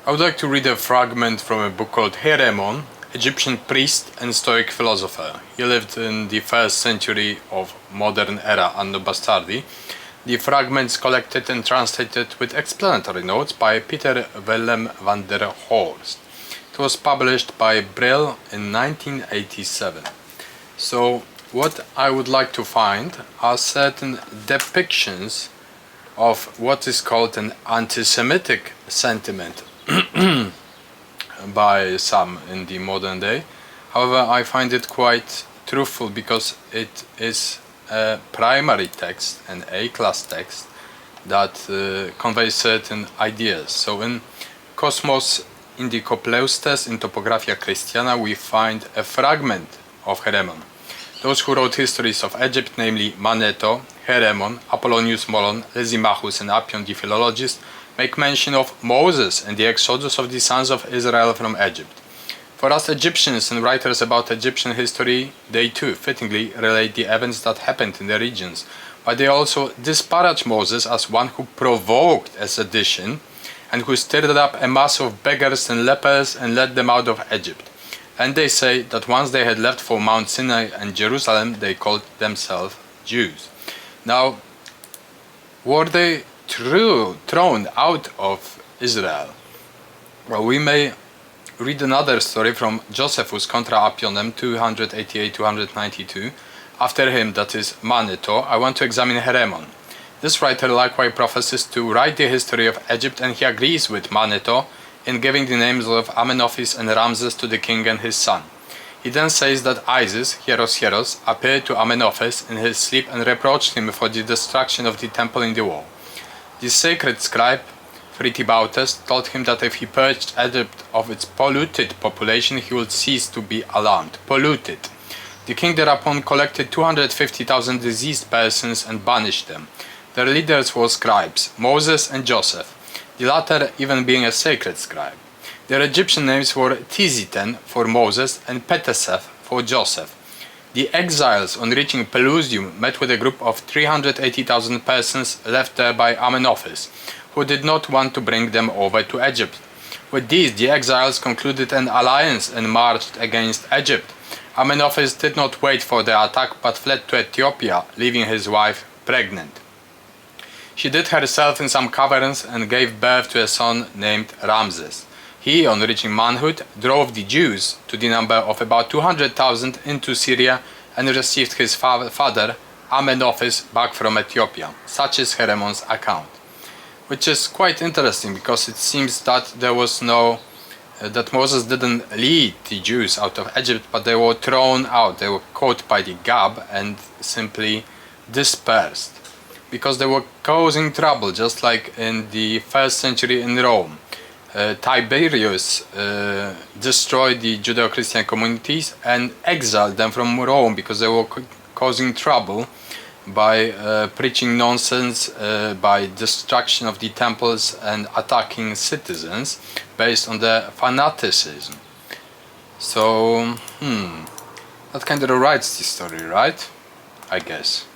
I would like to read a fragment from a book called Heremon, Egyptian priest and Stoic philosopher. He lived in the 1st century of modern era Anno Bastardi. The fragments collected and translated with explanatory notes by Peter Willem van der Horst. It was published by Brill in 1987. So what I would like to find are certain depictions of what is called an anti-Semitic sentiment by some in the modern day. However, I find it quite truthful because it is a primary text, an A-class text that conveys certain ideas. So in Cosmos Indicopleustes in Topographia Christiana we find a fragment of Heremon. Those who wrote histories of Egypt, namely Manetho, Heremon, Apollonius Molon, Lysimachus and Appian the philologist, make mention of Moses and the exodus of the sons of Israel from Egypt. For us Egyptians and writers about Egyptian history, they too fittingly relate the events that happened in the regions, but they also disparage Moses as one who provoked a sedition and who stirred up a mass of beggars and lepers and led them out of Egypt. And they say that once they had left for Mount Sinai and Jerusalem, they called themselves Jews. Now, were they thrown out of Israel? Well, we may read another story from Josephus Contra Appionem 288-292. After him, that is Manetho, I want to examine Heremon. This writer likewise professes to write the history of Egypt, and he agrees with Manetho in giving the names of Amenophis and Ramses to the king and his son. He then says that Isis, Hieros, appeared to Amenophis in his sleep and reproached him for the destruction of the temple in the wall. The sacred scribe, Phrytibautes, told him that if he purged Egypt of its polluted population, he would cease to be alarmed. Polluted. The king thereupon collected 250,000 diseased persons and banished them. Their leaders were scribes, Moses and Joseph, the latter even being a sacred scribe. Their Egyptian names were Tiziten for Moses and Peteseth for Joseph. The exiles, on reaching Pelusium, met with a group of 380,000 persons left there by Amenophis, who did not want to bring them over to Egypt. With these, the exiles concluded an alliance and marched against Egypt. Amenophis did not wait for the attack but fled to Ethiopia, leaving his wife pregnant. She hid herself in some caverns and gave birth to a son named Ramses. He, on reaching manhood, drove the Jews, to the number of about 200,000, into Syria and received his father, Amenophis, back from Ethiopia. Such is Heremon's account. Which is quite interesting because it seems that there was that Moses didn't lead the Jews out of Egypt, but they were thrown out. They were caught by the Gab and simply dispersed because they were causing trouble, just like in the 1st century in Rome. Tiberius destroyed the Judeo-Christian communities and exiled them from Rome because they were causing trouble by preaching nonsense, by destruction of the temples and attacking citizens based on their fanaticism. So, that kind of writes the story, right? I guess.